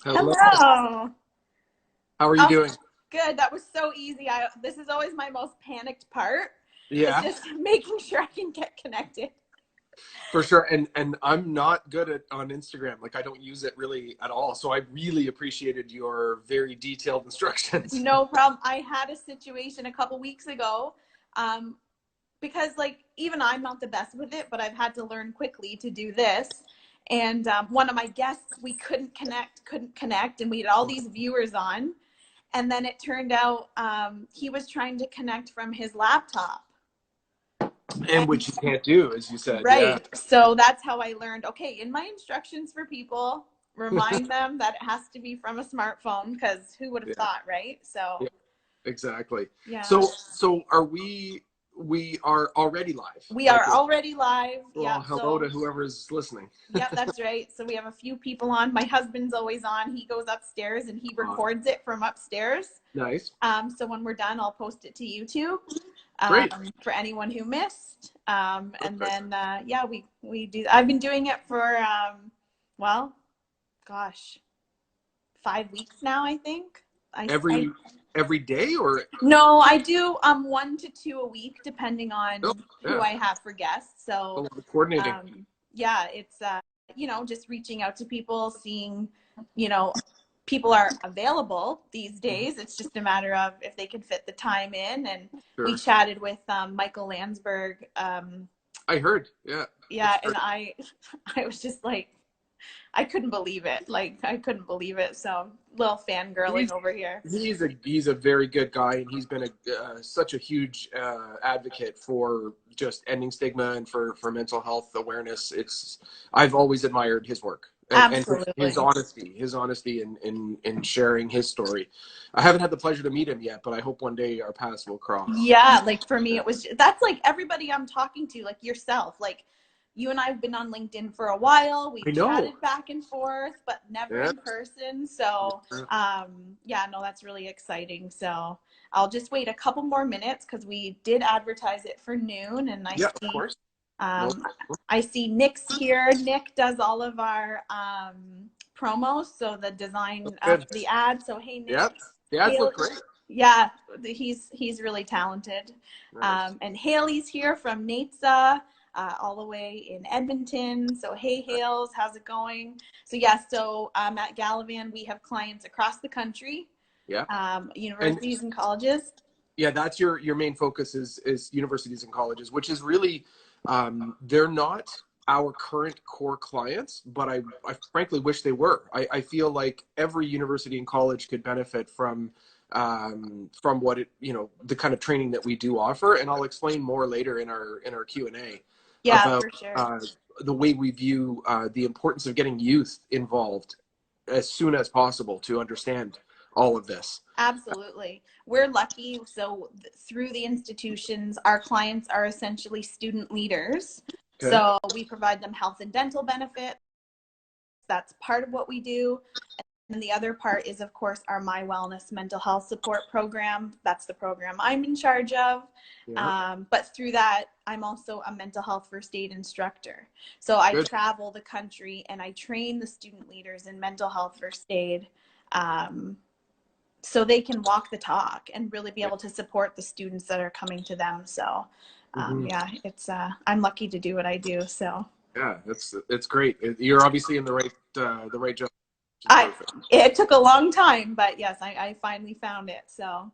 Hello. Hello. How are you Oh, doing? good. That was so easy. This is always my most panicked part, is Yeah, just making sure I can get connected. for sure. And I'm not good at on Instagram. Like I don't use it really at all. So I really appreciated your very detailed instructions. No problem. I had a situation a couple weeks ago, um, because like even I'm not the best with it, but I've had to learn quickly to do this. And one of my guests, we couldn't connect, and we had all these viewers on. And then it turned out he was trying to connect from his laptop. And which you can't do, as you said. Yeah. Right. So that's how I learned, okay, in my instructions for people, remind them that it has to be from a smartphone because who would have Yeah. thought, right? So, Yeah. Exactly. yeah. So are we are already live. We Like are already live. well, Yep. hello to So, whoever's listening. yep, that's right. So we have a few people on. My husband's always on. He goes upstairs and he Uh, records it from upstairs. nice. So when we're done, I'll post it to YouTube Great. for anyone who missed. And Perfect. then, yeah, we do. I've been doing it for, well, gosh, 5 weeks now, I think. I Every day or no, I do 1 to 2 a week, depending oh, on who yeah. I have for guests. A So, lot of coordinating. yeah, it's just reaching out to people, seeing, you know, people are available these Mhm. days. It's just a matter of if they can fit the time in. And we Sure. chatted with Michael Landsberg. I heard. Yeah. Yeah, That's and great. I was just like, I couldn't believe it. Like, I couldn't believe it. So, little fangirling He's over here. he's a very good guy, and he's been a such a huge advocate for just ending stigma and for mental health awareness. It's I've always admired his work and Absolutely. his honesty in sharing his story. I haven't had the pleasure to meet him yet, but I hope one day our paths will cross. Yeah, like for me, it was that's like everybody I'm talking to, like yourself. Like you and I have been on LinkedIn for a while. I We've know. chatted back and forth, but never Yeah. in person. So, yeah, no, that's really exciting. So I'll just wait a couple more minutes because we did advertise it for noon, and Yeah. Of course. No. um, I see Nick's here. Nick does all of our promos, so the design of Good. the ad. So hey, Nick. Yep. The ads Haley, look great. yeah, he's really talented. Nice. And Haley's here from NATSA, all the way in Edmonton. So hey, Hales, how's it going? So yeah, so at Gallivan, we have clients across the country, Yeah. And universities and colleges. yeah, that's your main focus is universities and colleges, which is really they're not our current core clients, but I frankly wish they were. I feel like every university and college could benefit from what it the kind of training that we do offer, and I'll explain more later in our Q&A Yeah, about for sure. the way we view the importance of getting youth involved as soon as possible to understand all of this. Absolutely. We're lucky. So, through the institutions, our clients are essentially student leaders. Okay. So, we provide them health and dental benefits. That's part of what we do. And the other part is, of course, our My Wellness mental health support program. That's the program I'm in charge of. Yeah. But through that, I'm also a mental health first aid instructor. So I Good. travel the country and I train the student leaders in mental health first aid, so they can walk the talk and really be Yeah. able to support the students that are coming to them. So, Mhm. yeah, it's I'm lucky to do what I do. So. Yeah, it's great. You're obviously in the right job, which is I perfect. It took a long time, but yes, I finally found it. So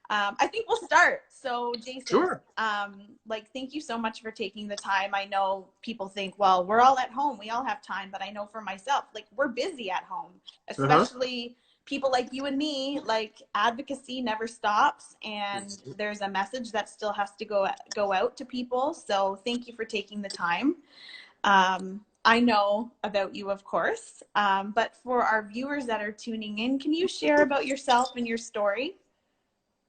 I think we'll start. So Jason, Sure. thank you so much for taking the time. I know people think, well, we're all at home, we all have time, but I know for myself, like we're busy at home, Uh-huh. especially people like you and me. Like advocacy never stops, and there's a message that still has to go out to people. So thank you for taking the time. I know about you, of course, but for our viewers that are tuning in, can you share about yourself and your story?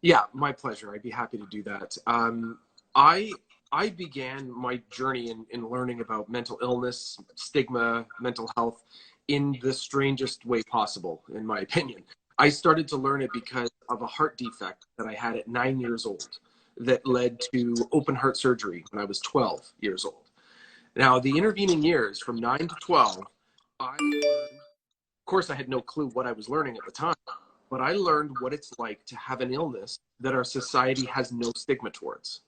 Yeah, my pleasure. I'd be happy to do that. I I began my journey in learning about mental illness, stigma, mental health in the strangest way possible, in my opinion. I started to learn it because of a heart defect that I had at 9 years old that led to open heart surgery when I was 12 years old. Now, the intervening years from 9 to 12, I learned course, I had no clue what I was learning at the time, but I learned what it's like to have an illness that our society has no stigma towards.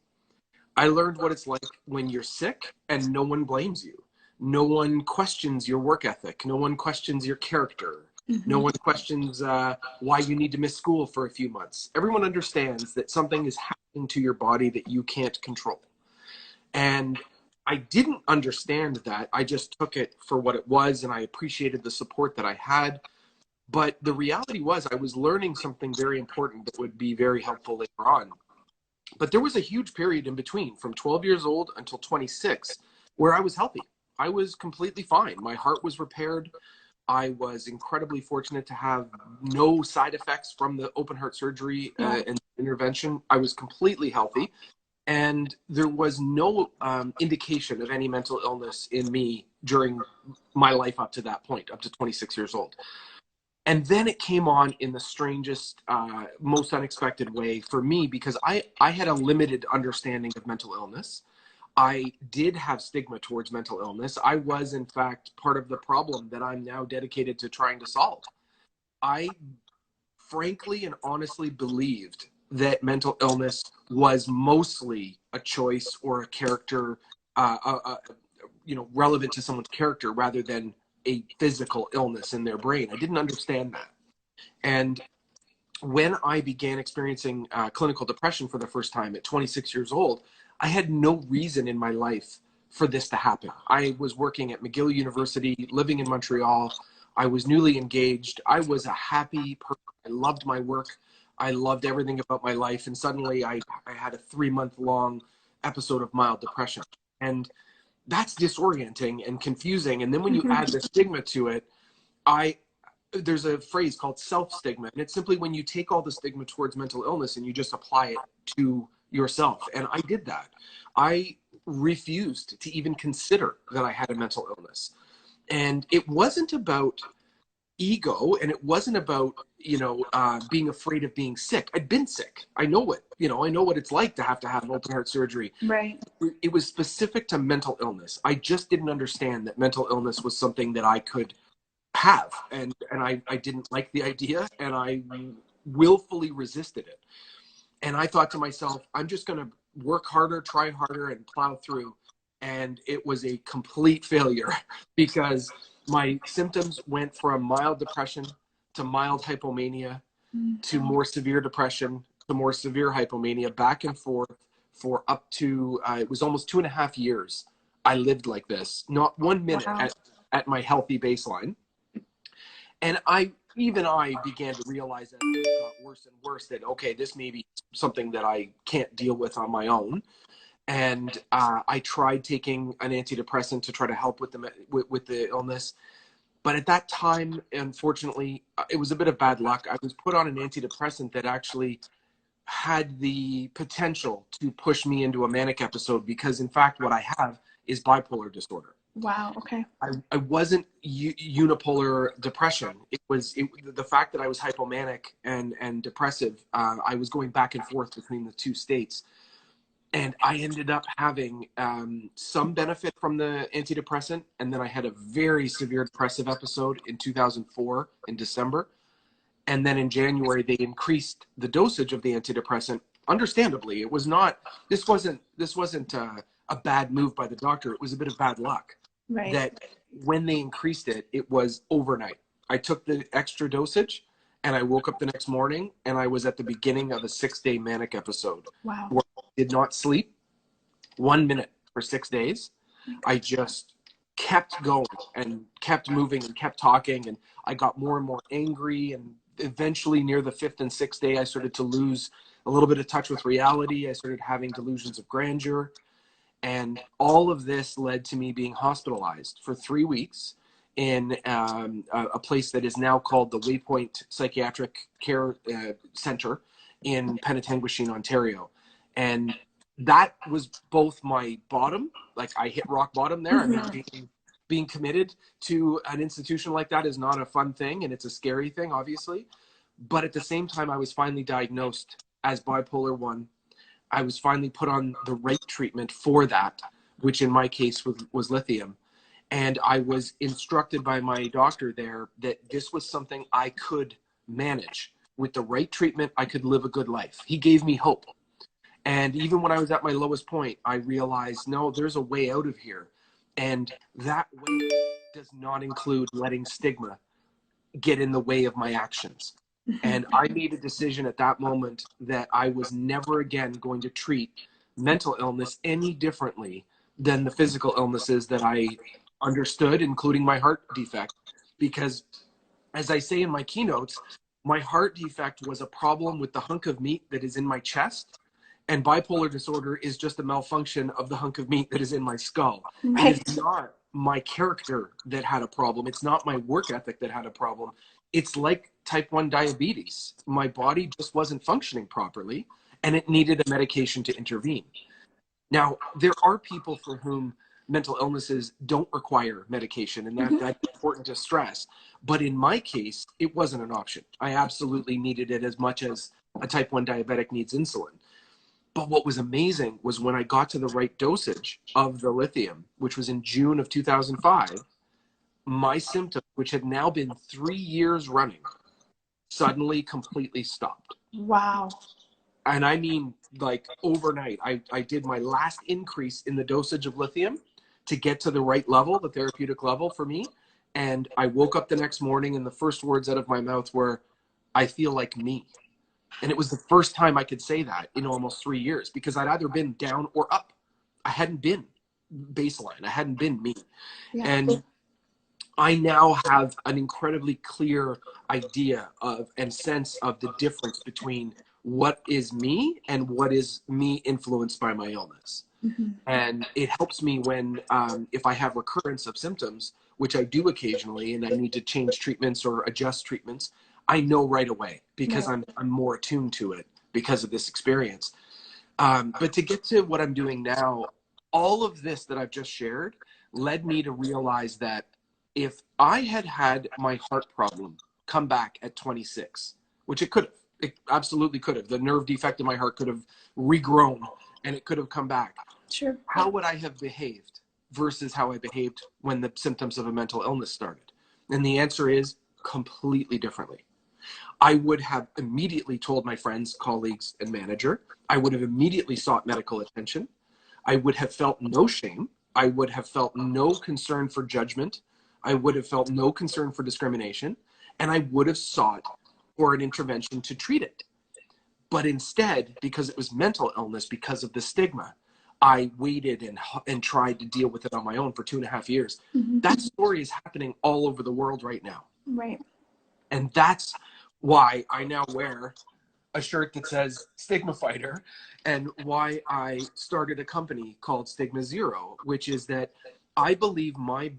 I learned what it's like when you're sick and no one blames you. No one questions your work ethic. No one questions your character. No one questions why you need to miss school for a few months. Everyone understands that something is happening to your body that you can't control. And I didn't understand that. I just took it for what it was, and I appreciated the support that I had. But the reality was I was learning something very important that would be very helpful later on. But there was a huge period in between, from 12 years old until 26, where I was healthy. I was completely fine. My heart was repaired. I was incredibly fortunate to have no side effects from the open heart surgery and intervention. I was completely healthy. And there was no indication of any mental illness in me during my life up to that point, up to 26 years old. And then it came on in the strangest, most unexpected way for me, because I had a limited understanding of mental illness. I did have stigma towards mental illness. I was, in fact, part of the problem that I'm now dedicated to trying to solve. I frankly and honestly believed that mental illness was mostly a choice or a character, relevant to someone's character rather than a physical illness in their brain. I didn't understand that. And when I began experiencing clinical depression for the first time at 26 years old, I had no reason in my life for this to happen. I was working at McGill University, living in Montreal. I was newly engaged. I was a happy person. I loved my work. I loved everything about my life. And suddenly I had a 3-month-long episode of mild depression. And that's disorienting and confusing. And then when you add the stigma to it, there's a phrase called self-stigma. And it's simply when you take all the stigma towards mental illness and you just apply it to yourself. And I did that. I refused to even consider that I had a mental illness. And it wasn't about ego, and it wasn't about, being afraid of being sick. I'd been sick. I know what it's like to have open heart surgery. Right. It was specific to mental illness. I just didn't understand that mental illness was something that I could have. And I didn't like the idea, and I willfully resisted it. And I thought to myself, I'm just going to work harder, try harder, and plow through. And it was a complete failure because my symptoms went from mild depression to mild hypomania to more severe depression to more severe hypomania, back and forth for up to, it was almost 2.5 years. I lived like this, not 1 minute at my healthy baseline. And I began to realize that it got worse and worse, that, okay, this may be something that I can't deal with on my own. And I tried taking an antidepressant to try to help with the illness. But at that time, unfortunately, it was a bit of bad luck. I was put on an antidepressant that actually had the potential to push me into a manic episode, because, in fact, what I have is bipolar disorder. Wow. Okay. I wasn't unipolar depression. It was the fact that I was hypomanic and depressive. I was going back and forth between the two states. And I ended up having some benefit from the antidepressant. And then I had a very severe depressive episode in 2004 in December. And then in January, they increased the dosage of the antidepressant. Understandably, it was not, this wasn't a bad move by the doctor. It was a bit of bad luck. Right. That when they increased it, it was overnight. I took the extra dosage and I woke up the next morning and I was at the beginning of a 6-day manic episode. Wow. Where I did not sleep 1 minute for 6 days. I just kept going and kept moving and kept talking, and I got more and more angry, and eventually near the 5th and 6th day, I started to lose a little bit of touch with reality. I started having delusions of grandeur. And all of this led to me being hospitalized for 3 weeks in a place that is now called the Waypoint Psychiatric Care Center in Penetanguishene, Ontario. And that was both my bottom, like I hit rock bottom there. I mean, being committed to an institution like that is not a fun thing, and it's a scary thing, obviously. But at the same time, I was finally diagnosed as bipolar 1. I was finally put on the right treatment for that, which in my case was lithium. And I was instructed by my doctor there that this was something I could manage. With the right treatment, I could live a good life. He gave me hope. And even when I was at my lowest point, I realized, no, there's a way out of here. And that way does not include letting stigma get in the way of my actions. And I made a decision at that moment that I was never again going to treat mental illness any differently than the physical illnesses that I understood, including my heart defect. Because, as I say in my keynotes, my heart defect was a problem with the hunk of meat that is in my chest, and bipolar disorder is just a malfunction of the hunk of meat that is in my skull. Right. It is not my character that had a problem. It's not my work ethic that had a problem. It's like type 1 diabetes. My body just wasn't functioning properly, and it needed a medication to intervene. Now, there are people for whom mental illnesses don't require medication, and that's important to stress. But in my case, it wasn't an option. I absolutely needed it as much as a type 1 diabetic needs insulin. But what was amazing was when I got to the right dosage of the lithium, which was in June of 2005, my symptoms, which had now been 3 years running, suddenly completely stopped. Wow. And I mean, like overnight, I did my last increase in the dosage of lithium to get to the right level, the therapeutic level for me. And I woke up the next morning and the first words out of my mouth were, I feel like me. And it was the first time I could say that in almost 3 years, because I'd either been down or up. I hadn't been baseline. I hadn't been me. Yeah. And I now have an incredibly clear idea of and sense of the difference between what is me and what is me influenced by my illness. And it helps me when, if I have recurrence of symptoms, which I do occasionally, and I need to change treatments or adjust treatments, I know right away because I'm more attuned to it because of this experience. But to get to what I'm doing now, all of this that I've just shared led me to realize that if I had had my heart problem come back at 26, which it could have, it absolutely could have. The nerve defect in my heart could have regrown and it could have come back. Sure. How would I have behaved versus how I behaved when the symptoms of a mental illness started? And the answer is completely differently. I would have immediately told my friends, colleagues, and manager. I would have immediately sought medical attention. I would have felt no shame. I would have felt no concern for judgment. I would have felt no concern for discrimination. And I would have sought for an intervention to treat it. But instead, because it was mental illness, because of the stigma, I waited and tried to deal with it on my own for 2.5 years. That story is happening all over the world right now. Right. And that's why I now wear a shirt that says Stigma Fighter, and why I started a company called StigmaZero, which is that I believe my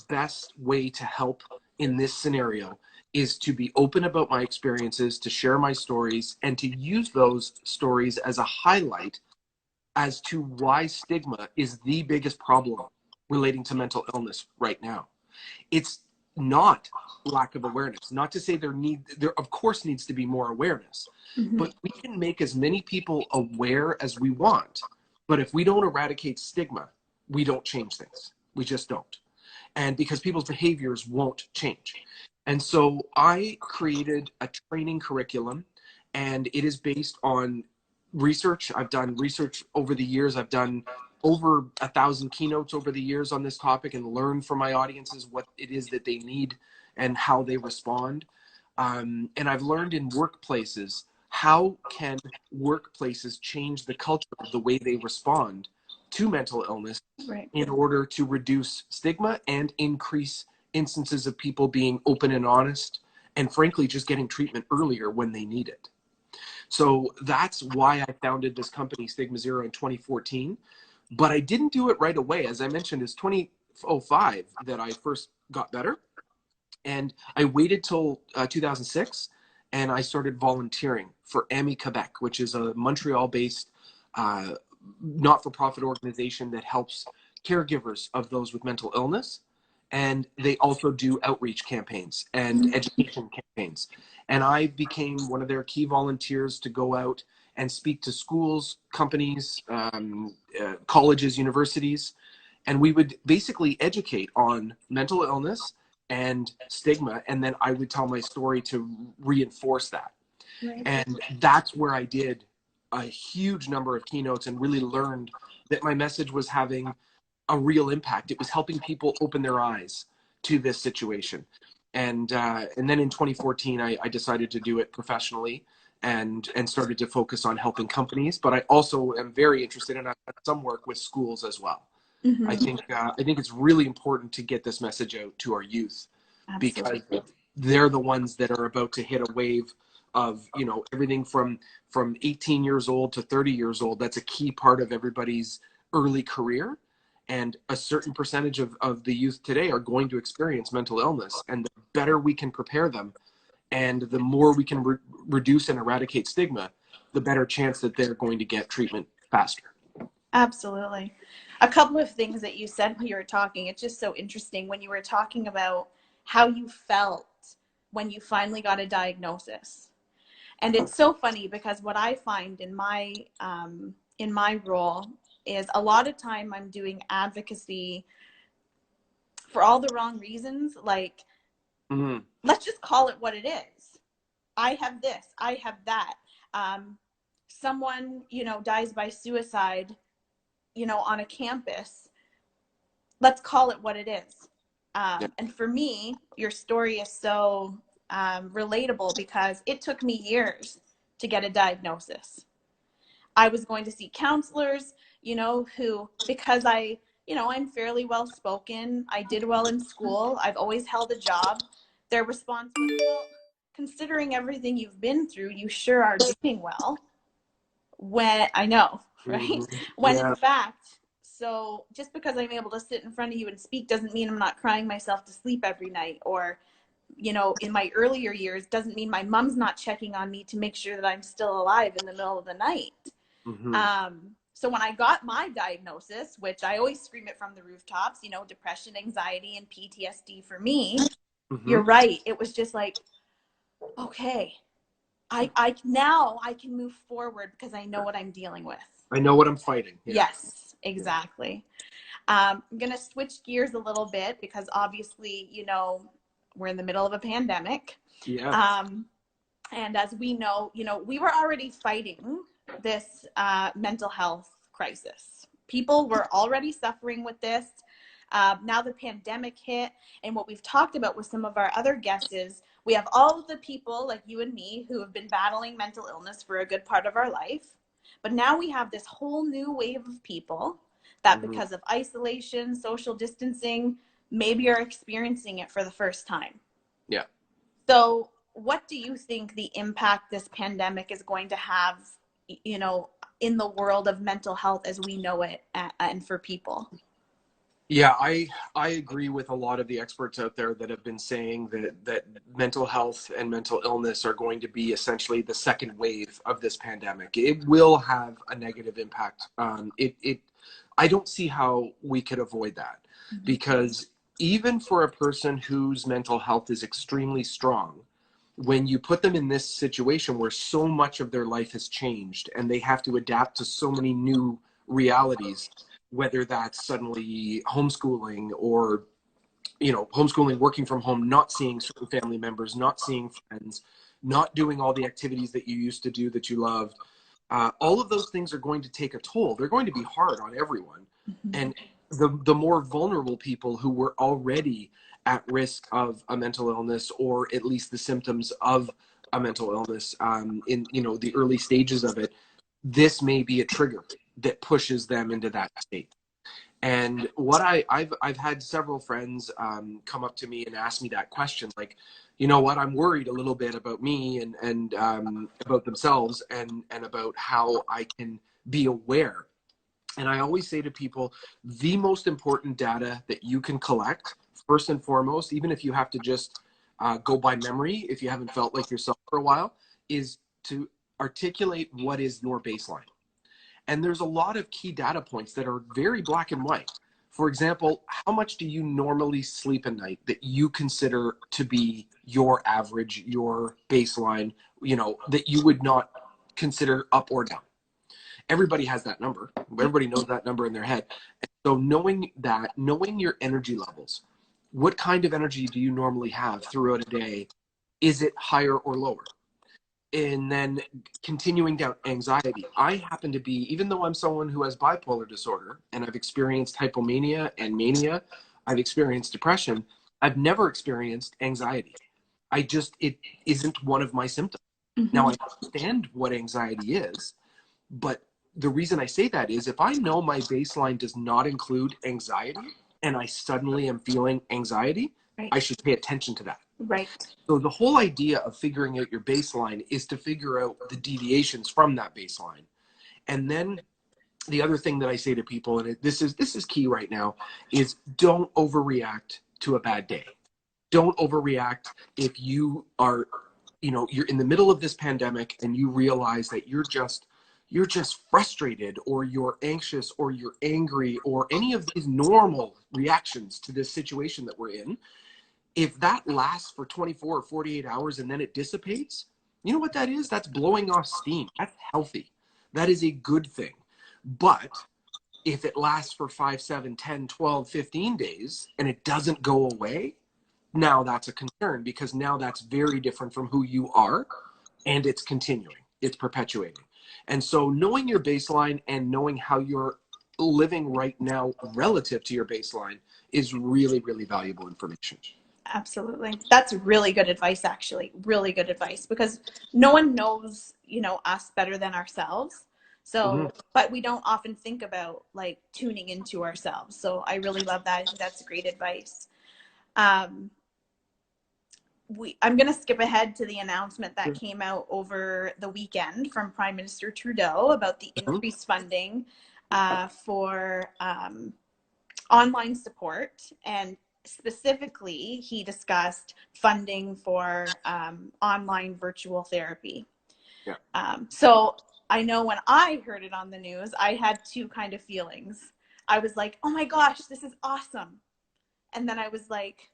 best way to help in this scenario is to be open about my experiences, to share my stories, and to use those stories as a highlight as to why stigma is the biggest problem relating to mental illness right now. It's not lack of awareness. Not to say there of course needs to be more awareness, but we can make as many people aware as we want. But if we don't eradicate stigma, we don't change things. We just don't. And because people's behaviors won't change. And so I created a training curriculum, and it is based on research. I've done research over the years. I've done over 1,000 keynotes over the years on this topic and learned from my audiences what it is that they need and how they respond. And I've learned in workplaces, how can workplaces change the culture of the way they respond to mental illness in order to reduce stigma and increase instances of people being open and honest, and frankly, just getting treatment earlier when they need it. So that's why I founded this company, StigmaZero, in 2014. But I didn't do it right away. As I mentioned, it's 2005 that I first got better. And I waited till 2006, and I started volunteering for AMI Quebec, which is a Montreal-based not-for-profit organization that helps caregivers of those with mental illness. And they also do outreach campaigns and education campaigns. And I became one of their key volunteers to go out and speak to schools, companies, colleges, universities, And we would basically educate on mental illness and stigma. And then I would tell my story to reinforce that. Right. And that's where I did a huge number of keynotes and really learned that my message was having a real impact. It was helping people open their eyes to this situation. And then in 2014, I decided to do it professionally and started to focus on helping companies. But I also am very interested in some work with schools as well. Mm-hmm. I think it's really important to get this message out to our youth. Absolutely. Because they're the ones that are about to hit a wave of, you know, everything from 18 years old to 30 years old. That's a key part of everybody's early career. And a certain percentage of the youth today are going to experience mental illness. And the better we can prepare them and the more we can reduce and eradicate stigma, the better chance that they're going to get treatment faster. Absolutely. A couple of things that you said when you were talking, it's just so interesting when you were talking about how you felt when you finally got a diagnosis. And it's so funny because what I find in my role is a lot of time I'm doing advocacy for all the wrong reasons. Like, let's just call it what it is. I have this, I have that. Someone, you know, dies by suicide, you know, on a campus. Let's call it what it is. And for me, your story is so relatable because it took me years to get a diagnosis. I was going to see counselors, you know, who, because I'm fairly well spoken, I did well in school, I've always held a job. Their response was, well, considering everything you've been through, you sure are doing well. When I know, right? When in fact, so just because I'm able to sit in front of you and speak doesn't mean I'm not crying myself to sleep every night. Or, you know, in my earlier years doesn't mean my mom's not checking on me to make sure that I'm still alive in the middle of the night. So when I got my diagnosis, which I always scream it from the rooftops, you know, depression, anxiety, and PTSD for me, you're right. It was just like, okay, I now I can move forward because I know what I'm dealing with. I know what I'm fighting. Yes, exactly. I'm going to switch gears a little bit because obviously, you know, we're in the middle of a pandemic. And as we know, you know, we were already fighting this mental health crisis. People were already suffering with this. Now the pandemic hit, and what we've talked about with some of our other guests is we have all of the people like you and me who have been battling mental illness for a good part of our life. But now we have this whole new wave of people that because of isolation, social distancing, maybe are experiencing it for the first time. Yeah. So what do you think the impact this pandemic is going to have, you know, in the world of mental health as we know it and for people? Yeah, I agree with a lot of the experts out there that have been saying that mental health and mental illness are going to be essentially the second wave of this pandemic. It will have a negative impact. I don't see how we could avoid that because even for a person whose mental health is extremely strong, when you put them in this situation where so much of their life has changed and they have to adapt to so many new realities, whether that's suddenly homeschooling or, you know, homeschooling, working from home, not seeing certain family members, not seeing friends, not doing all the activities that you used to do that you loved. All of those things are going to take a toll. They're going to be hard on everyone. And the more vulnerable people who were already at risk of a mental illness, or at least the symptoms of a mental illness in, you know, the early stages of it, this may be a trigger that pushes them into that state. And what I've had several friends come up to me and ask me that question, like, you know what, I'm worried a little bit about me and about themselves and about how I can be aware. And I always say to people, the most important data that you can collect, first and foremost, even if you have to just go by memory, if you haven't felt like yourself for a while, is to articulate what is your baseline. And there's a lot of key data points that are very black and white. For example, how much do you normally sleep a night that you consider to be your average, your baseline, you know, that you would not consider up or down? Everybody has that number. Everybody knows that number in their head. And so knowing that, knowing your energy levels, what kind of energy do you normally have throughout a day? Is it higher or lower? And then continuing down, anxiety. I happen to be, even though I'm someone who has bipolar disorder and I've experienced hypomania and mania, I've experienced depression, I've never experienced anxiety. It isn't one of my symptoms. Mm-hmm. Now I understand what anxiety is, but the reason I say that is if I know my baseline does not include anxiety and I suddenly am feeling anxiety, Right. I should pay attention to that. Right. So the whole idea of figuring out your baseline is to figure out the deviations from that baseline. And then the other thing that I say to people, and this is key right now, is don't overreact to a bad day. Don't overreact if you are, you're in the middle of this pandemic and you realize that you're just frustrated or you're anxious or you're angry or any of these normal reactions to this situation that we're in. If that lasts for 24 or 48 hours and then it dissipates, you know what that is? That's blowing off steam. That's healthy. That is a good thing. But if it lasts for 5, 7, 10, 12, 15 days and it doesn't go away, now that's a concern because now that's very different from who you are and it's continuing. It's perpetuating. And so knowing your baseline and knowing how you're living right now relative to your baseline is really, really valuable information. Absolutely. That's really good advice, actually. Really good advice, because no one knows, us better than ourselves. So, but we don't often think about like tuning into ourselves. So I really love that. I think that's great advice. I'm going to skip ahead to the announcement that came out over the weekend from Prime Minister Trudeau about the increased funding for online support, and specifically he discussed funding for online virtual therapy. So I know when I heard it on the news, I had two kind of feelings. I was like, oh my gosh, this is awesome. And then I was like,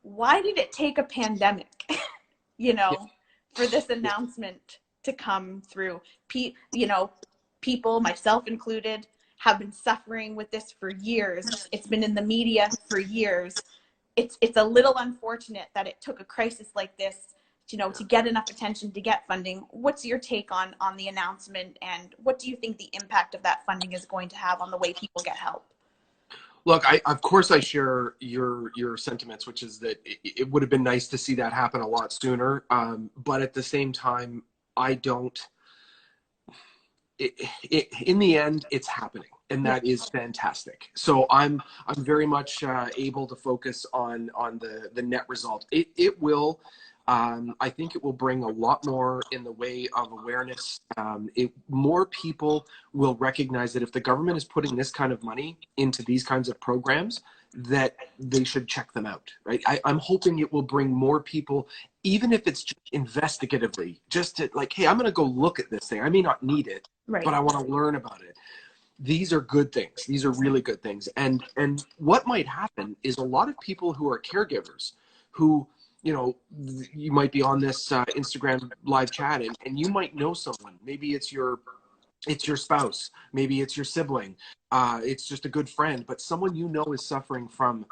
why did it take a pandemic, for this announcement to come through? People, myself included, have been suffering with this for years. It's been in the media for years. It's a little unfortunate that it took a crisis like this, to get enough attention to get funding. What's your take on the announcement, and what do you think the impact of that funding is going to have on the way people get help? Look, of course I share your sentiments, which is that it would have been nice to see that happen a lot sooner. But at the same time, I don't. In the end, it's happening, and that is fantastic. So I'm very much able to focus on the net result. It will. I think it will bring a lot more in the way of awareness. More people will recognize that if the government is putting this kind of money into these kinds of programs, that they should check them out, right? I'm hoping it will bring more people, even if it's just investigatively, just to like, hey, I'm going to go look at this thing. I may not need it, but I want to learn about it. These are good things. These are really good things. And what might happen is a lot of people who are caregivers who, you might be on this Instagram live chat and you might know someone. Maybe it's your spouse. Maybe it's your sibling. It's just a good friend, but someone is suffering from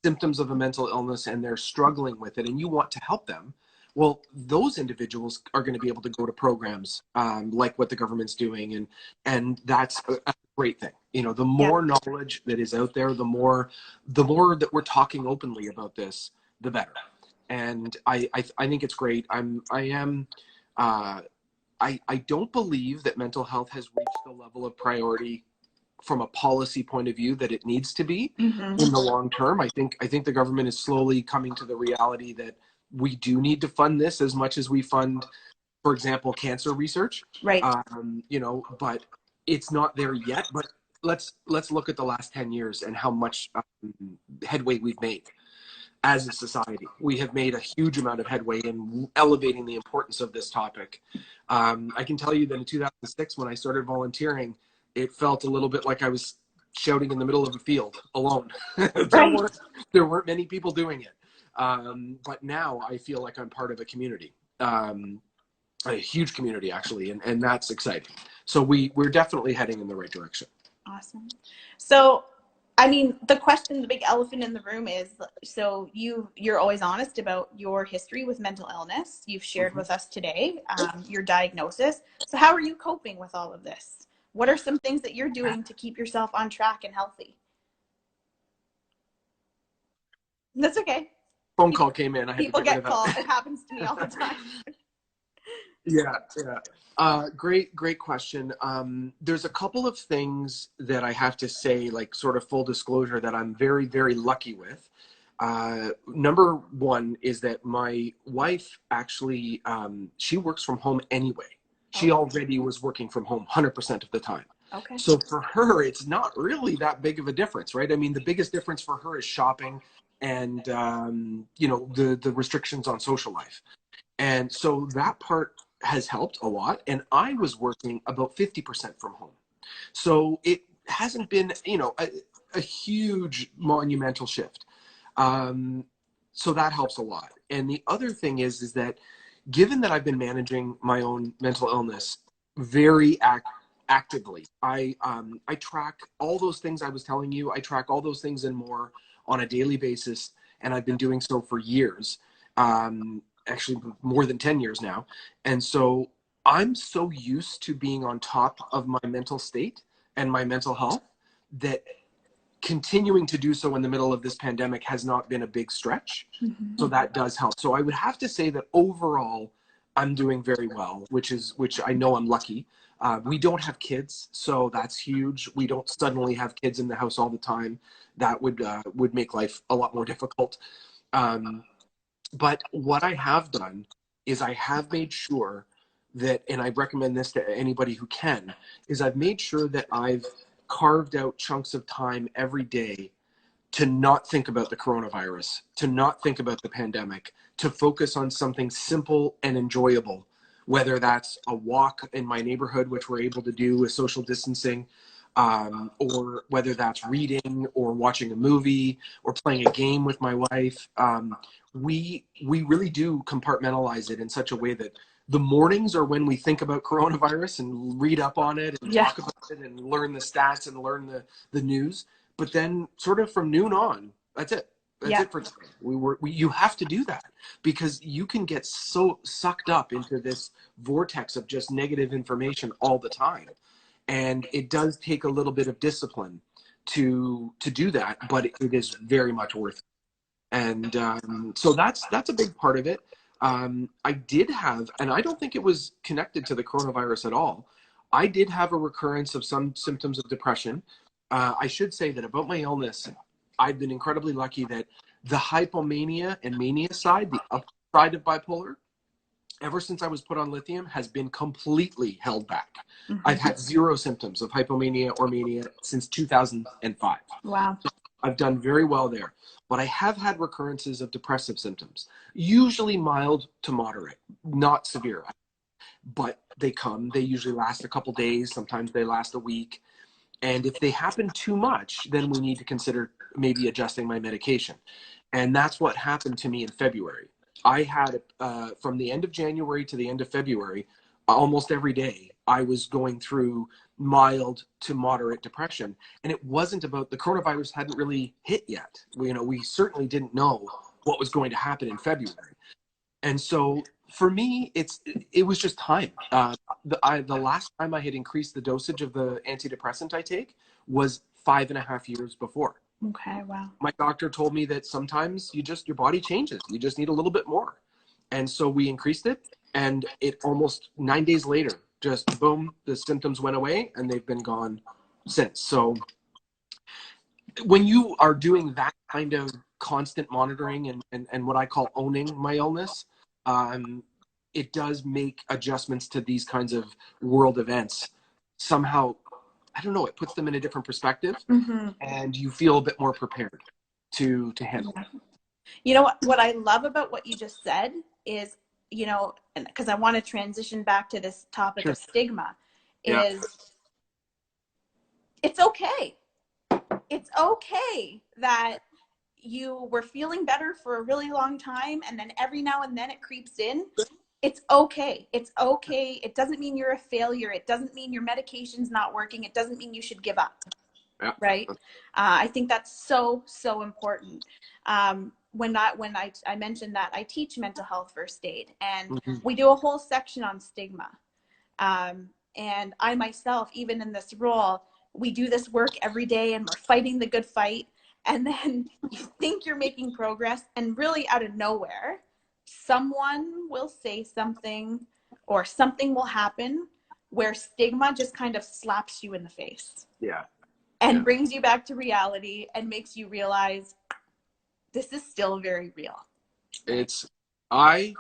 symptoms of a mental illness and they're struggling with it and you want to help them. Well, those individuals are going to be able to go to programs like what the government's doing. And that's a great thing. The more knowledge that is out there, the more that we're talking openly about this, the better. And I think it's great. I don't believe that mental health has reached the level of priority from a policy point of view that it needs to be in the long term. I think the government is slowly coming to the reality that we do need to fund this as much as we fund, for example, cancer research. Right. But it's not there yet. But let's look at the last 10 years and how much headway we've made. As a society, we have made a huge amount of headway in elevating the importance of this topic. I can tell you that in 2006, when I started volunteering, it felt a little bit like I was shouting in the middle of a field alone. There weren't many people doing it. But now I feel like I'm part of a community. a huge community actually, and that's exciting. So we're definitely heading in the right direction. Awesome. So, I mean, the question, the big elephant in the room is, so you're always honest about your history with mental illness. You've shared with us today your diagnosis. So how are you coping with all of this? What are some things that you're doing to keep yourself on track and healthy? That's okay. Phone call came in. I had to People get rid get of calls. that. It happens to me all the time. Yeah, yeah. Great question. There's a couple of things that I have to say, like sort of full disclosure, that I'm very, very lucky with. Number one is that my wife actually, she works from home anyway. She already was working from home 100% of the time. Okay. So for her, it's not really that big of a difference, right? I mean, the biggest difference for her is shopping and, you know, the restrictions on social life. And so that part has helped a lot. And I was working about 50% from home. So it hasn't been, you know, a huge monumental shift. So that helps a lot. And the other thing is that given that I've been managing my own mental illness very actively, I track all those things I was telling you. I track all those things and more on a daily basis. And I've been doing so for years. Actually more than 10 years now. And so I'm so used to being on top of my mental state and my mental health that continuing to do so in the middle of this pandemic has not been a big stretch. So that does help. So I would have to say that overall I'm doing very well, which I know I'm lucky. We don't have kids, so that's huge. We don't suddenly have kids in the house all the time. That would make life a lot more difficult. But what I have done is I have made sure that, and I recommend this to anybody who can, is I've made sure that I've carved out chunks of time every day to not think about the coronavirus, to not think about the pandemic, to focus on something simple and enjoyable, whether that's a walk in my neighborhood, which we're able to do with social distancing, or whether that's reading or watching a movie or playing a game with my wife. We really do compartmentalize it in such a way that the mornings are when we think about coronavirus and read up on it and talk about it and learn the stats and learn the news. But then sort of from noon on, that's it. That's it for today. You have to do that because you can get so sucked up into this vortex of just negative information all the time. And it does take a little bit of discipline to do that, but it is very much worth it. And so that's a big part of it. I did have, and I don't think it was connected to the coronavirus at all. I did have a recurrence of some symptoms of depression. I should say that about my illness, I've been incredibly lucky that the hypomania and mania side, the upside of bipolar, ever since I was put on lithium, has been completely held back. I've had zero symptoms of hypomania or mania since 2005. Wow. So I've done very well there. But I have had recurrences of depressive symptoms, usually mild to moderate, not severe. But they come, they usually last a couple days, sometimes they last a week. And if they happen too much, then we need to consider maybe adjusting my medication. And that's what happened to me in February. I had, from the end of January to the end of February, almost every day, I was going through mild to moderate depression. And it wasn't about, the coronavirus hadn't really hit yet. We certainly didn't know what was going to happen in February. And so for me, it was just time. The last time I had increased the dosage of the antidepressant I take was 5.5 years before. Okay, wow. My doctor told me that sometimes your body changes. You just need a little bit more. And so we increased it, and it almost 9 days later, just boom, the symptoms went away, and they've been gone since. So when you are doing that kind of constant monitoring and what I call owning my illness, it does make adjustments to these kinds of world events. Somehow, I don't know, it puts them in a different perspective, and you feel a bit more prepared to handle it. You know what I love about what you just said is, because I want to transition back to this topic of stigma, is it's okay. It's okay that you were feeling better for a really long time, and then every now and then it creeps in. It's okay. It's okay. It doesn't mean you're a failure. It doesn't mean your medication's not working. It doesn't mean you should give up. Yeah. Right. I think that's so, so important. When I mentioned that I teach mental health first aid, and we do a whole section on stigma. And I myself, even in this role, we do this work every day and we're fighting the good fight. And then you think you're making progress, and really out of nowhere, someone will say something or something will happen where stigma just kind of slaps you in the face. Yeah. And brings you back to reality and makes you realize this is still very real. It's, I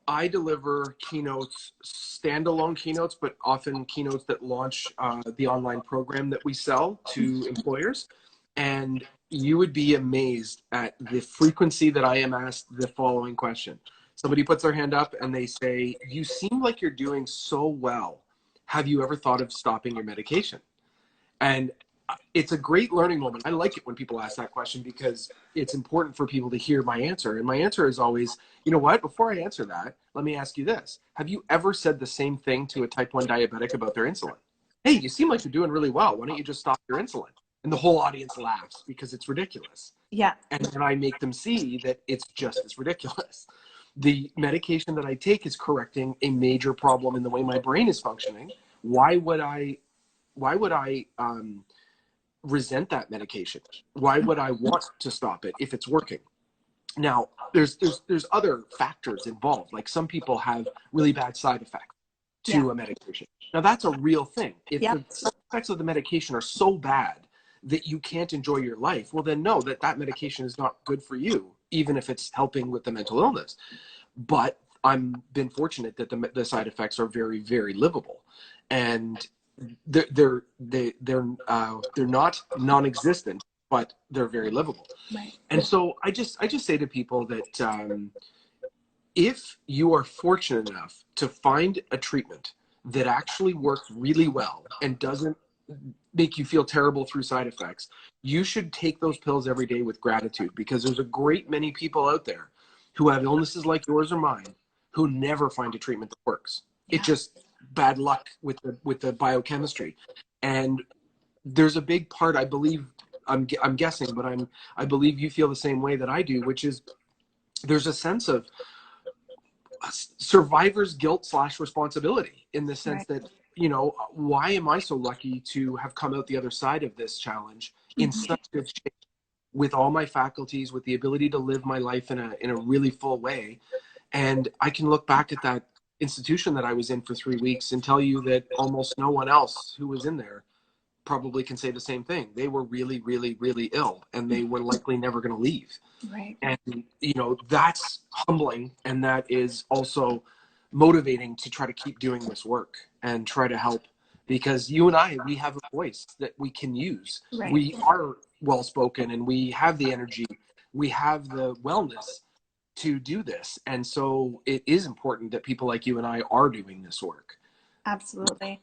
deliver keynotes, standalone keynotes, but often keynotes that launch the online program that we sell to employers. And you would be amazed at the frequency that I am asked the following question. Somebody puts their hand up and they say, "You seem like you're doing so well. Have you ever thought of stopping your medication?" And it's a great learning moment. I like it when people ask that question because it's important for people to hear my answer. And my answer is always, you know what, before I answer that, let me ask you this. Have you ever said the same thing to a type 1 diabetic about their insulin? "Hey, you seem like you're doing really well. Why don't you just stop your insulin?" And the whole audience laughs because it's ridiculous. Yeah. And then I make them see that it's just as ridiculous. The medication that I take is correcting a major problem in the way my brain is functioning. Why would I resent that medication? Why would I want to stop it if it's working? Now, there's other factors involved. Like some people have really bad side effects to a medication. Now that's a real thing. If the side effects of the medication are so bad that you can't enjoy your life, well then no, that medication is not good for you, even if it's helping with the mental illness. But I'm been fortunate that the side effects are very, very livable, and they're not non-existent, but they're very livable. Right. And so I just say to people that if you are fortunate enough to find a treatment that actually works really well and doesn't make you feel terrible through side effects, you should take those pills every day with gratitude, because there's a great many people out there who have illnesses like yours or mine who never find a treatment that works. It just bad luck with the biochemistry. And there's a big part, I believe, I'm guessing, but I believe you feel the same way that I do, which is there's a sense of survivor's guilt / responsibility, in the sense that, you know, why am I so lucky to have come out the other side of this challenge in such good shape, with all my faculties, with the ability to live my life in a really full way. And I can look back at that institution that I was in for 3 weeks and tell you that almost no one else who was in there probably can say the same thing. They were really, really, really ill, and they were likely never going to leave. Right. And, you know, that's humbling, and that is also motivating to try to keep doing this work and try to help, because you and I, we have a voice that we can use. Right. We are well-spoken, and we have the energy, we have the wellness to do this. And so it is important that people like you and I are doing this work. Absolutely.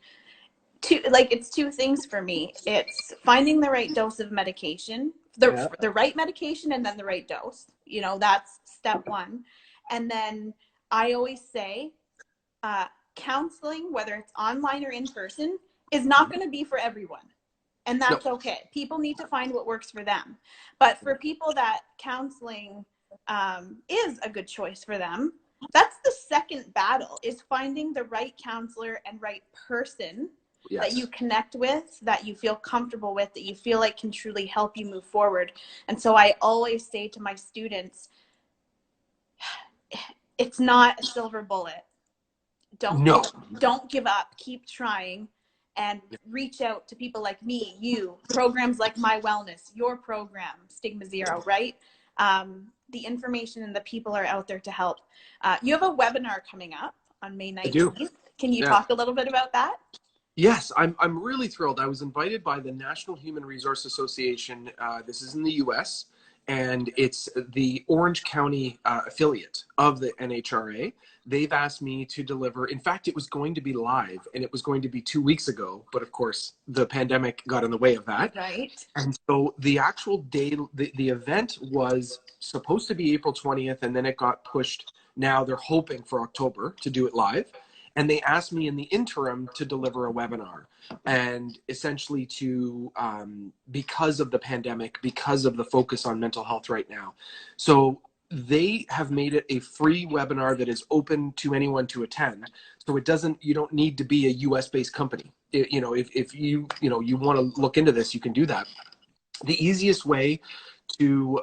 It's two things for me. It's finding the right dose of medication, the right medication, and then the right dose. You know, that's step one. And then I always say, counseling, whether it's online or in person, is not going to be for everyone. And that's okay. People need to find what works for them. But for people that counseling is a good choice for them, that's the second battle, is finding the right counselor and right person that you connect with, that you feel comfortable with, that you feel like can truly help you move forward. And so I always say to my students, it's not a silver bullet. Don't give up. Keep trying, and reach out to people like me, you, programs like My Wellness, your program, StigmaZero, right? The information and the people are out there to help. You have a webinar coming up on May 19th. I do. Can you talk a little bit about that? Yes, I'm really thrilled. I was invited by the National Human Resource Association. This is in the US, and it's the Orange County affiliate of the NHRA. They've asked me to deliver. In fact, it was going to be live, and it was going to be 2 weeks ago, but of course the pandemic got in the way of that. Right. And so the actual day, the event was supposed to be April 20th, and then it got pushed Now they're hoping for October to do it live. And they asked me in the interim to deliver a webinar, and essentially to, because of the pandemic, because of the focus on mental health right now. So they have made it a free webinar that is open to anyone to attend. So you don't need to be a US based company. If you want to look into this, you can do that. The easiest way to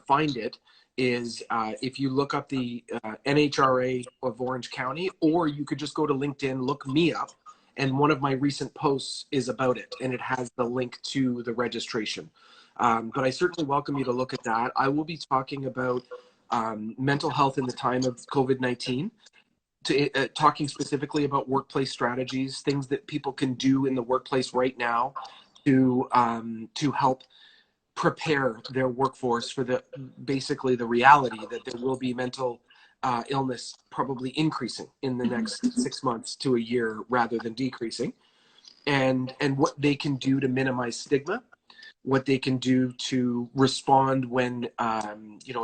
find it is if you look up the NHRA of Orange County, or you could just go to LinkedIn, look me up, and one of my recent posts is about it, and it has the link to the registration. But I certainly welcome you to look at that. I will be talking about mental health in the time of COVID-19, talking specifically about workplace strategies, things that people can do in the workplace right now to help prepare their workforce for basically the reality that there will be mental illness probably increasing in the next 6 months to a year rather than decreasing, and what they can do to minimize stigma, what they can do to respond when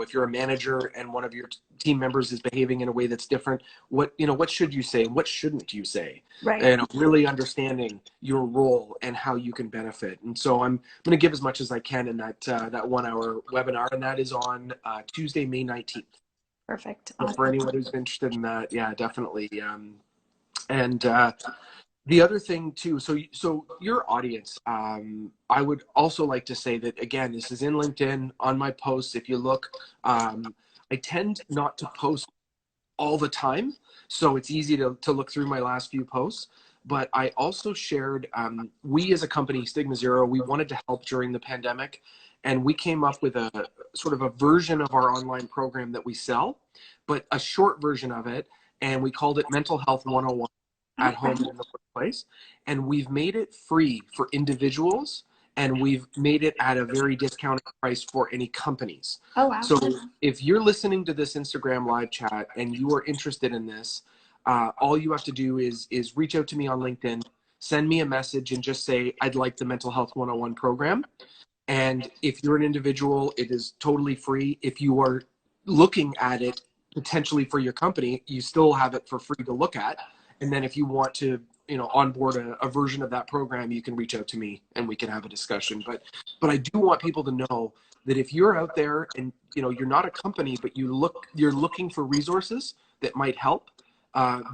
if you're a manager and one of your team members is behaving in a way that's different, what should you say and what shouldn't you say, Right. And really understanding your role and how you can benefit. And so I'm going to give as much as I can in that 1 hour webinar, and that is on Tuesday, May 19th. Perfect. So for anyone who's interested in that, yeah, definitely. The other thing too, so your audience, I would also like to say that, again, this is in LinkedIn on my posts. If you look, I tend not to post all the time, so it's easy to look through my last few posts. But I also shared, we as a company, StigmaZero, we wanted to help during the pandemic, and we came up with a sort of a version of our online program that we sell, but a short version of it, and we called it Mental Health 101. At home and in the workplace, and we've made it free for individuals, and we've made it at a very discounted price for any companies. Oh, wow. So if you're listening to this Instagram live chat and you are interested in this, all you have to do is reach out to me on LinkedIn, send me a message, and just say, I'd like the Mental Health 101 program. And if you're an individual, it is totally free. If you are looking at it potentially for your company, you still have it for free to look at. And then if you want to, onboard a version of that program, you can reach out to me and we can have a discussion. But I do want people to know that if you're out there and, you're not a company, but you're looking for resources that might help,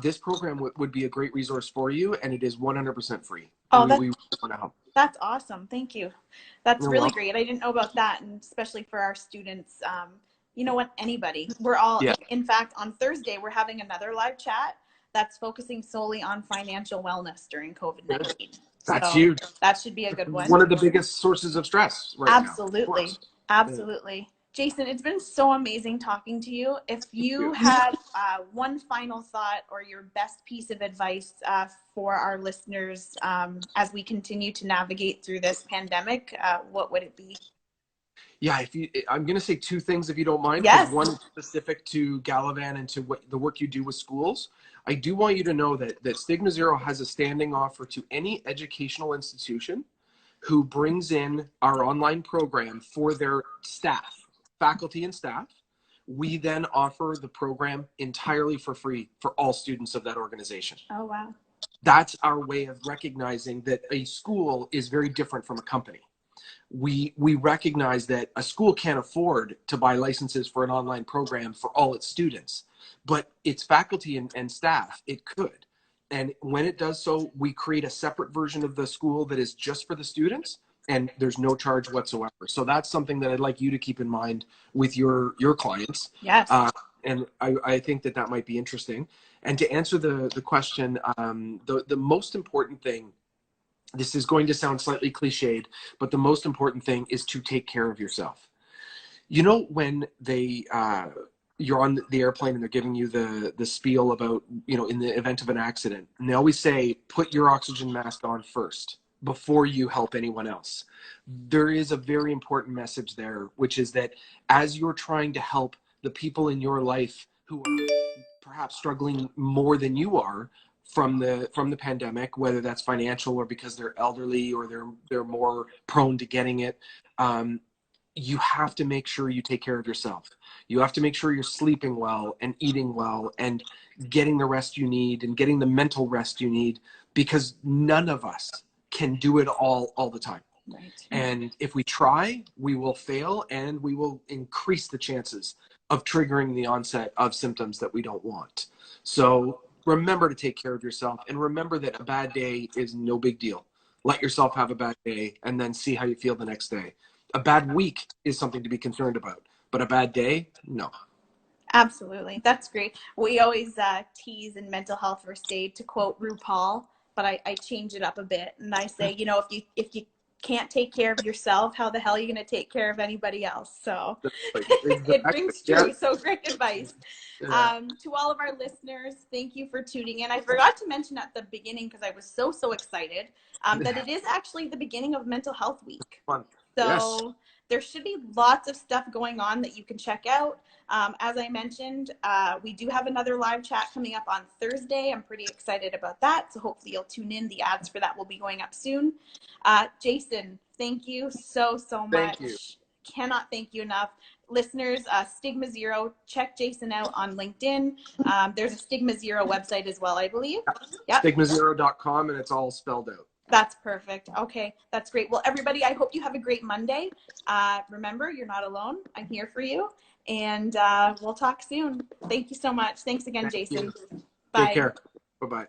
this program would be a great resource for you, and it is 100% free. Oh, we want to help. That's awesome. Thank you. That's You're really welcome. great. I didn't know about that, and especially for our students. You know what? Anybody. We're all, Yeah. in fact, on Thursday, we're having another live chat that's focusing solely on financial wellness during COVID-19. That's huge. That should be a good one. One of the biggest sources of stress right now. Absolutely. Absolutely. Yeah. Jason, it's been so amazing talking to you. If you had one final thought or your best piece of advice for our listeners as we continue to navigate through this pandemic, what would it be? Yeah, I'm going to say two things, if you don't mind. Yes. One specific to Gallivan and to the work you do with schools. I do want you to know that StigmaZero has a standing offer to any educational institution who brings in our online program for their staff, faculty and staff. We then offer the program entirely for free for all students of that organization. Oh, wow. That's our way of recognizing that a school is very different from a company. We recognize that a school can't afford to buy licenses for an online program for all its students, but its faculty and staff, it could. And when it does so, we create a separate version of the school that is just for the students, and there's no charge whatsoever. So that's something that I'd like you to keep in mind with your clients. Yes. And I think that might be interesting. And to answer the question, the most important thing, this is going to sound slightly cliched, but the most important thing is to take care of yourself. When you're on the airplane and they're giving you the spiel about, in the event of an accident, and they always say, put your oxygen mask on first before you help anyone else. There is a very important message there, which is that as you're trying to help the people in your life who are perhaps struggling more than you are from the pandemic, whether that's financial or because they're elderly or they're more prone to getting it, you have to make sure you take care of yourself. You have to make sure you're sleeping well and eating well and getting the rest you need and getting the mental rest you need, because none of us can do it all the time. Right. And if we try, we will fail, and we will increase the chances of triggering the onset of symptoms that we don't want. So remember to take care of yourself, and remember that a bad day is no big deal. Let yourself have a bad day and then see how you feel the next day. A bad week is something to be concerned about, but a bad day, no. Absolutely. That's great. We always tease in mental health first aid to quote RuPaul, but I change it up a bit. And I say, you know, if you can't take care of yourself, how the hell are you going to take care of anybody else? So Exactly. it rings true. Yeah. So great advice. Yeah. To all of our listeners, thank you for tuning in. I forgot to mention at the beginning, because I was so excited, that it is actually the beginning of Mental Health Week. Fun. So Yes. there should be lots of stuff going on that you can check out. As I mentioned, we do have another live chat coming up on Thursday. I'm pretty excited about that. So hopefully you'll tune in. The ads for that will be going up soon. Jason, thank you so much. Thank you. Cannot thank you enough. Listeners, StigmaZero, check Jason out on LinkedIn. There's a StigmaZero website as well, I believe. Yep. StigmaZero.com, and it's all spelled out. That's perfect. Okay, that's great. Well, everybody, I hope you have a great Monday. Remember, you're not alone. I'm here for you. And we'll talk soon. Thank you so much. Thanks again, Jason. Bye. Take care. Bye-bye.